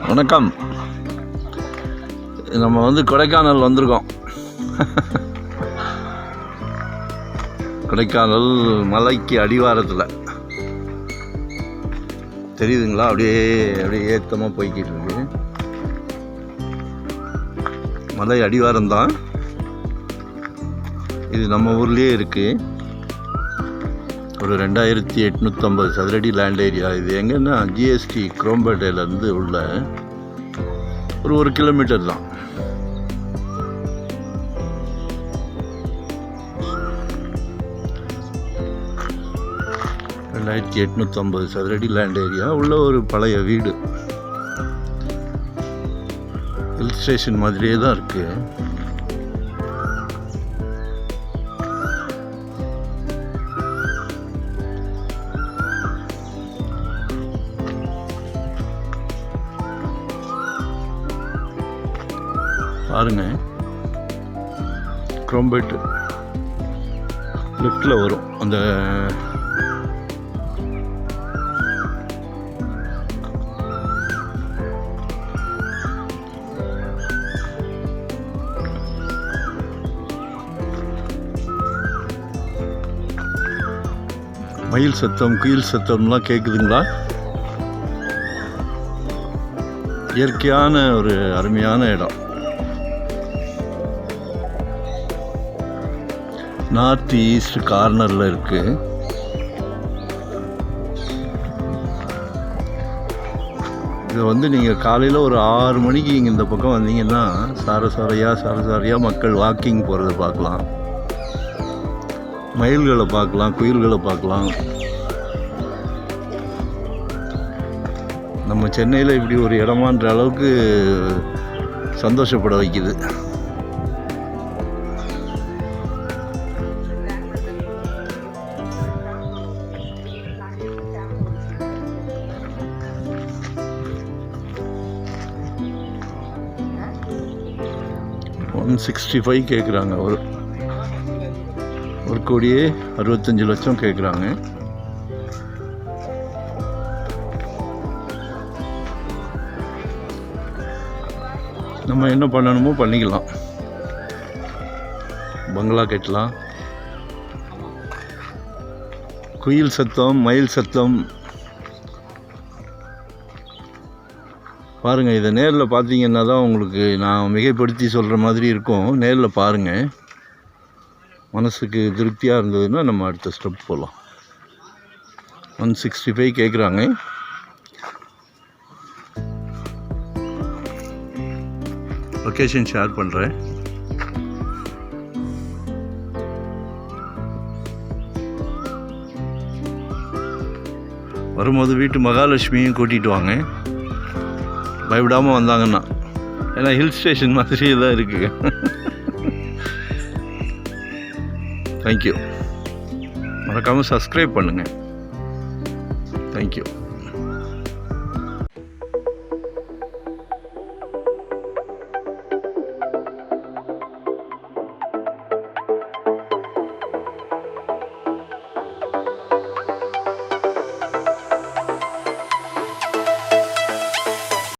வணக்கம். நம்ம கொடைக்கானல் வந்திருக்கோம். கொடைக்கானல் மலைக்கு அடிவாரத்தில் தெரியுதுங்களா? அப்படியே ஏற்றமாக போய்கிட்டு இருக்கு. மலை அடிவாரம்தான் இது. நம்ம ஊர்லேயே இருக்குது. ஒரு 2850 சதுரடி லேண்ட் ஏரியா. இது எங்கன்னா ஜிஎஸ்டி குரோம்பேட்டையிலேருந்து உள்ள ஒரு 1 கிலோமீட்டர் தான். $2850 சதுரடி லேண்ட் ஏரியா உள்ள ஒரு பழைய வீடு. ஹில் ஸ்டேஷன் மாதிரியே தான் இருக்குது. பாருங்க, குரோம்பேட் லெஃப்டில் வரும். அந்த மயில் சத்தம், குயில் சத்தம்லாம் கேட்குதுங்களா? இயற்கையான ஒரு அருமையான இடம். நார்த் ஈஸ்ட் கார்னரில் இருக்குது. இது நீங்கள் காலையில் ஒரு 6 மணிக்கு இங்கே இந்த பக்கம் வந்தீங்கன்னா சாரசாரியாக மக்கள் வாக்கிங் போகிறத பார்க்கலாம். மயில்களை பார்க்கலாம், குயில்களை பார்க்கலாம். நம்ம சென்னையில் இப்படி ஒரு இடமான்ற அளவுக்கு சந்தோஷப்பட வைக்குது. $165 கேட்குறாங்க. ஒரு 1,65,00,000 கேட்குறாங்க. நம்ம என்ன பண்ணணுமோ பண்ணிக்கலாம். பங்களா கட்டலாம். குயில் சத்தம், மயில் சத்தம் பாருங்கள். இதை நேரில் பார்த்தீங்கன்னா தான் உங்களுக்கு நான் மிகைப்படுத்தி சொல்கிற மாதிரி இருக்கும். நேரில் பாருங்கள். மனசுக்கு திருப்தியாக இருந்ததுன்னா நம்ம அடுத்த ஸ்டெப் போகலாம். 165 கேட்குறாங்க. லொக்கேஷன் ஷேர் பண்ணுறேன். வரும்போது வீட்டு மகாலட்சுமியும் கூட்டிகிட்டு வாங்க, பயப்படாமல் வந்தாங்கன்னா. ஏன்னா ஹில் ஸ்டேஷன் மாதிரியே தான் இருக்குது. தேங்க்யூ. மறக்காமல் சப்ஸ்கிரைப் பண்ணுங்கள். தேங்க்யூ.